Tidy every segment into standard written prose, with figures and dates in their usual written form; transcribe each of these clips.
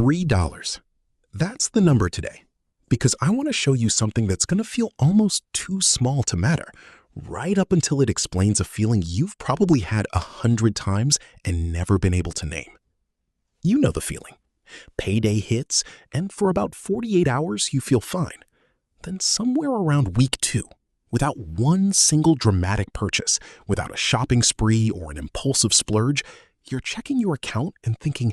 $3. That's the number today, because I want to show you something that's going to feel almost too small to matter, right up until it explains a feeling you've probably had 100 times and never been able to name. You know the feeling. Payday hits, and for about 48 hours, you feel fine. Then somewhere around week 2, without one single dramatic purchase, without a shopping spree or an impulsive splurge, you're checking your account and thinking,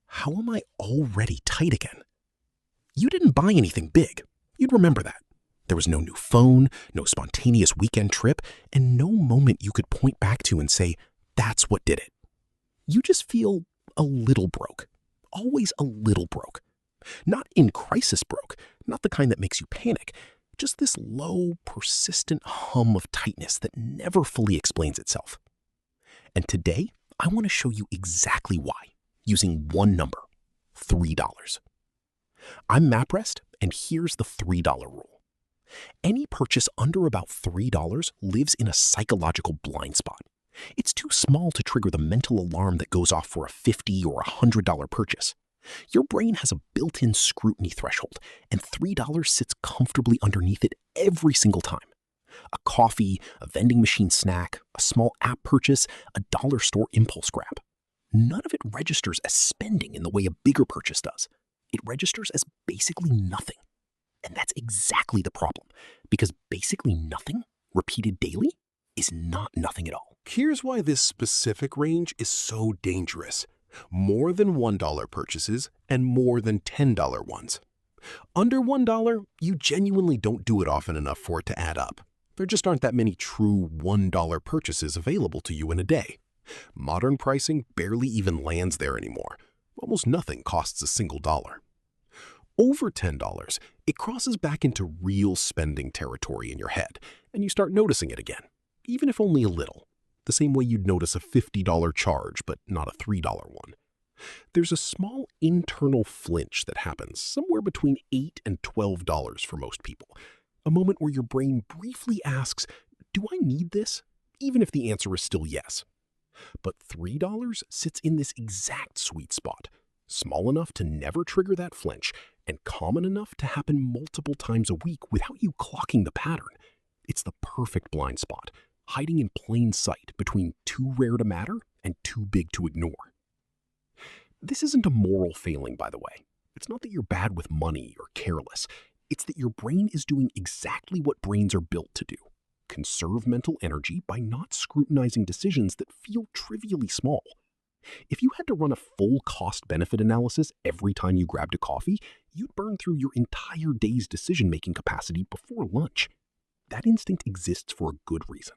how am I already tight again? You didn't buy anything big. You'd remember that. There was no new phone, no spontaneous weekend trip, and no moment you could point back to and say, that's what did it. You just feel a little broke. Always a little broke. Not in crisis broke, not the kind that makes you panic, just this low, persistent hum of tightness that never fully explains itself. And today, I want to show you exactly why, using one number, $3. I'm MapRest, and here's the $3 rule. Any purchase under about $3 lives in a psychological blind spot. It's too small to trigger the mental alarm that goes off for a $50 or $100 purchase. Your brain has a built-in scrutiny threshold, and $3 sits comfortably underneath it every single time. A coffee, a vending machine snack, a small app purchase, a dollar store impulse grab. None of it registers as spending in the way a bigger purchase does. It registers as basically nothing. And that's exactly the problem, because basically nothing, repeated daily, is not nothing at all. Here's why this specific range is so dangerous. More than $1 purchases and more than $10 ones. Under $1, you genuinely don't do it often enough for it to add up. There just aren't that many true $1 purchases available to you in a day. Modern pricing barely even lands there anymore. Almost nothing costs a single dollar. Over $10, it crosses back into real spending territory in your head, and you start noticing it again, even if only a little. The same way you'd notice a $50 charge, but not a $3 one. There's a small internal flinch that happens somewhere between $8 and $12 for most people. A moment where your brain briefly asks, do I need this? Even if the answer is still yes. But $3 sits in this exact sweet spot, small enough to never trigger that flinch, and common enough to happen multiple times a week without you clocking the pattern. It's the perfect blind spot, hiding in plain sight between too rare to matter and too big to ignore. This isn't a moral failing, by the way. It's not that you're bad with money or careless. It's that your brain is doing exactly what brains are built to do. Conserve mental energy by not scrutinizing decisions that feel trivially small. If you had to run a full cost-benefit analysis every time you grabbed a coffee, you'd burn through your entire day's decision-making capacity before lunch. That instinct exists for a good reason.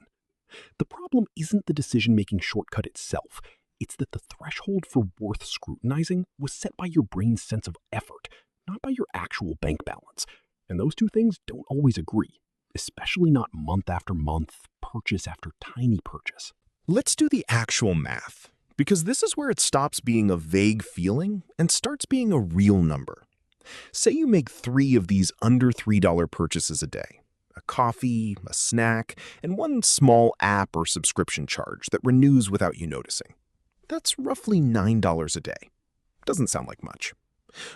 The problem isn't the decision-making shortcut itself. It's that the threshold for worth scrutinizing was set by your brain's sense of effort, not by your actual bank balance. And those two things don't always agree, especially not month after month, purchase after tiny purchase. Let's do the actual math, because this is where it stops being a vague feeling and starts being a real number. Say you make 3 of these under $3 purchases a day. A coffee, a snack, and one small app or subscription charge that renews without you noticing. That's roughly $9 a day. Doesn't sound like much.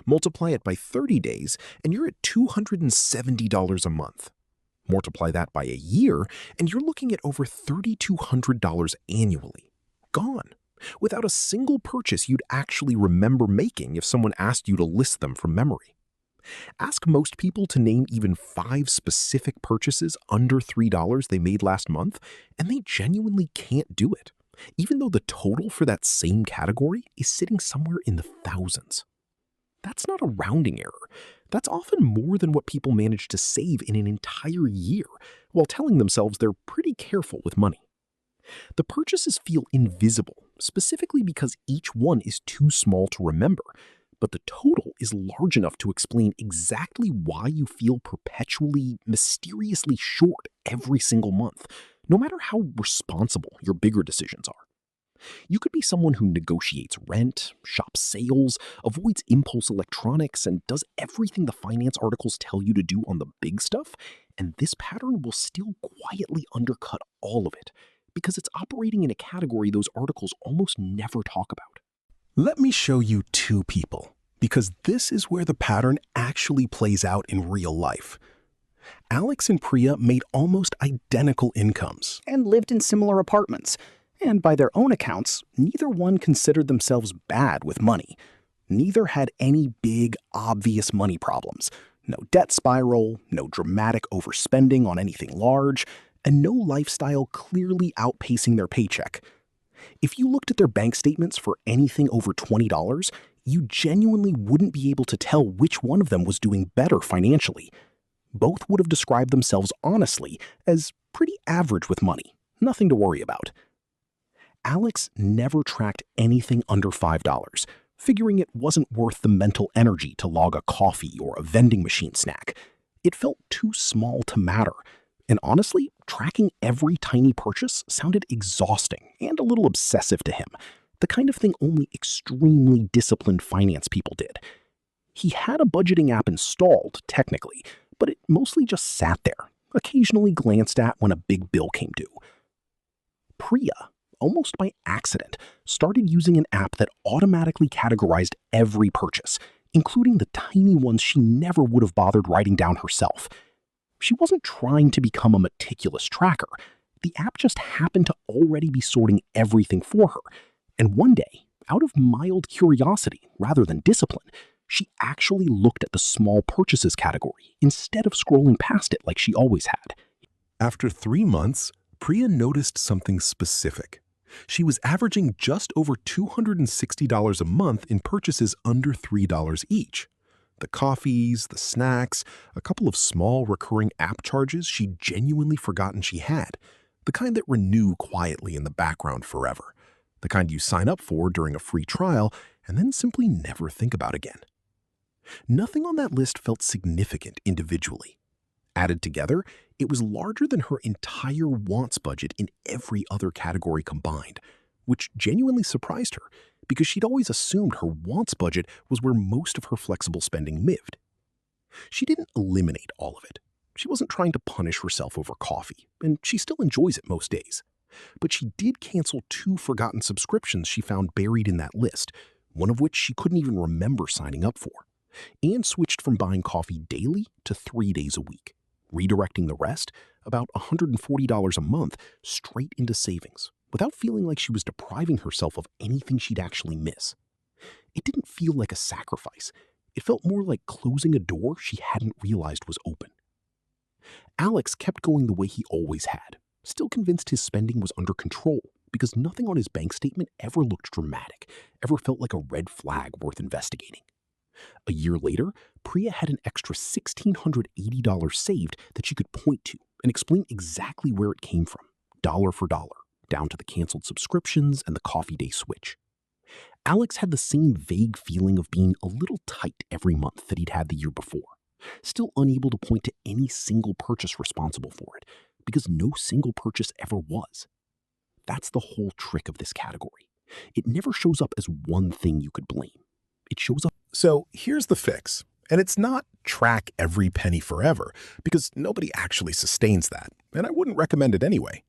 Multiply it by 30 days, and you're at $270 a month. Multiply that by a year, and you're looking at over $3,200 annually. Gone. Without a single purchase you'd actually remember making if someone asked you to list them from memory. Ask most people to name even 5 specific purchases under $3 they made last month, and they genuinely can't do it, even though the total for that same category is sitting somewhere in the thousands. That's not a rounding error. That's often more than what people manage to save in an entire year while telling themselves they're pretty careful with money. The purchases feel invisible, specifically because each one is too small to remember, but the total is large enough to explain exactly why you feel perpetually, mysteriously short every single month, no matter how responsible your bigger decisions are. You could be someone who negotiates rent, shops sales, avoids impulse electronics, and does everything the finance articles tell you to do on the big stuff, and this pattern will still quietly undercut all of it, because it's operating in a category those articles almost never talk about. Let me show you 2 people, Because this is where the pattern actually plays out in real life. Alex and Priya made almost identical incomes. And lived in similar apartments. And by their own accounts, neither one considered themselves bad with money. Neither had any big, obvious money problems. No debt spiral, no dramatic overspending on anything large, and no lifestyle clearly outpacing their paycheck. If you looked at their bank statements for anything over $20, you genuinely wouldn't be able to tell which one of them was doing better financially. Both would have described themselves honestly as pretty average with money, nothing to worry about. Alex never tracked anything under $5, figuring it wasn't worth the mental energy to log a coffee or a vending machine snack. It felt too small to matter, and honestly, tracking every tiny purchase sounded exhausting and a little obsessive to him, the kind of thing only extremely disciplined finance people did. He had a budgeting app installed, technically, but it mostly just sat there, occasionally glanced at when a big bill came due. Priya, almost by accident, started using an app that automatically categorized every purchase, including the tiny ones she never would have bothered writing down herself. She wasn't trying to become a meticulous tracker. The app just happened to already be sorting everything for her. And one day, out of mild curiosity rather than discipline, she actually looked at the small purchases category instead of scrolling past it like she always had. After 3 months, Priya noticed something specific. She was averaging just over $260 a month in purchases under $3 each. The coffees, the snacks, a couple of small recurring app charges she'd genuinely forgotten she had, the kind that renew quietly in the background forever, the kind you sign up for during a free trial and then simply never think about again. Nothing on that list felt significant individually. Added together, it was larger than her entire wants budget in every other category combined, which genuinely surprised her because she'd always assumed her wants budget was where most of her flexible spending lived. She didn't eliminate all of it. She wasn't trying to punish herself over coffee, and she still enjoys it most days. But she did cancel 2 forgotten subscriptions she found buried in that list, one of which she couldn't even remember signing up for, and switched from buying coffee daily to 3 days a week, redirecting the rest, about $140 a month, straight into savings, without feeling like she was depriving herself of anything she'd actually miss. It didn't feel like a sacrifice. It felt more like closing a door she hadn't realized was open. Alex kept going the way he always had, still convinced his spending was under control because nothing on his bank statement ever looked dramatic, ever felt like a red flag worth investigating. A year later, Priya had an extra $1,680 saved that she could point to and explain exactly where it came from, dollar for dollar, down to the canceled subscriptions and the coffee day switch. Alex had the same vague feeling of being a little tight every month that he'd had the year before, still unable to point to any single purchase responsible for it, because no single purchase ever was. That's the whole trick of this category. It never shows up as one thing you could blame. It shows up. So here's the fix. And it's not track every penny forever, because nobody actually sustains that, and I wouldn't recommend it anyway.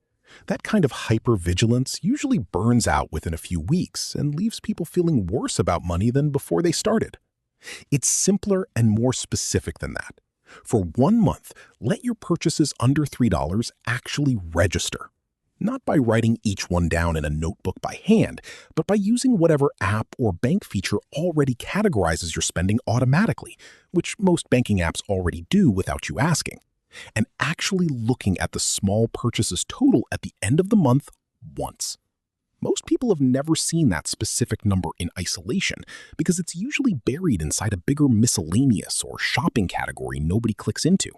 That kind of hypervigilance usually burns out within a few weeks and leaves people feeling worse about money than before they started. It's simpler and more specific than that. For 1 month, let your purchases under $3 actually register. Not by writing each one down in a notebook by hand, but by using whatever app or bank feature already categorizes your spending automatically, which most banking apps already do without you asking, and actually looking at the small purchases total at the end of the month once. Most people have never seen that specific number in isolation because it's usually buried inside a bigger miscellaneous or shopping category nobody clicks into.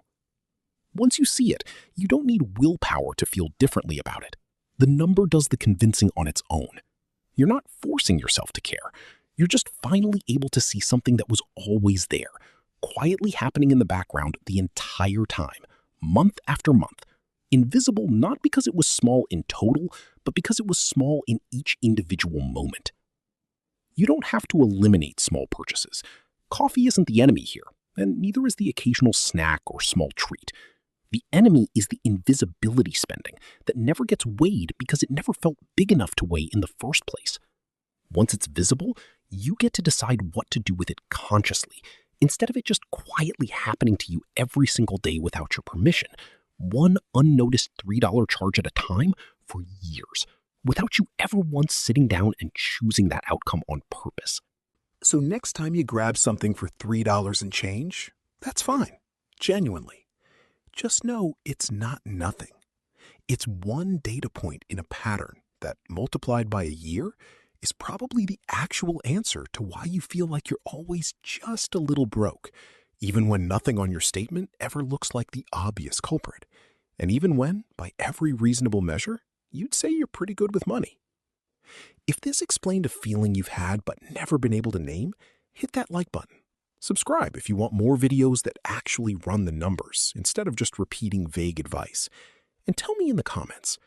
Once you see it, you don't need willpower to feel differently about it. The number does the convincing on its own. You're not forcing yourself to care. You're just finally able to see something that was always there, quietly happening in the background the entire time, month after month, invisible not because it was small in total, but because it was small in each individual moment. You don't have to eliminate small purchases. Coffee isn't the enemy here, and neither is the occasional snack or small treat. The enemy is the invisibility spending that never gets weighed because it never felt big enough to weigh in the first place. Once it's visible, you get to decide what to do with it consciously, instead of it just quietly happening to you every single day without your permission, one unnoticed $3 charge at a time for years, without you ever once sitting down and choosing that outcome on purpose. So next time you grab something for $3 and change, that's fine. Genuinely. Just know it's not nothing. It's one data point in a pattern that, multiplied by a year, is probably the actual answer to why you feel like you're always just a little broke, even when nothing on your statement ever looks like the obvious culprit, and even when, by every reasonable measure, you'd say you're pretty good with money. If this explained a feeling you've had but never been able to name, hit that like button. Subscribe if you want more videos that actually run the numbers instead of just repeating vague advice. And tell me in the comments,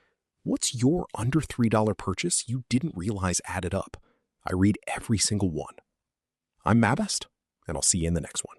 what's your under $3 purchase you didn't realize added up? I read every single one. I'm Mabest, and I'll see you in the next one.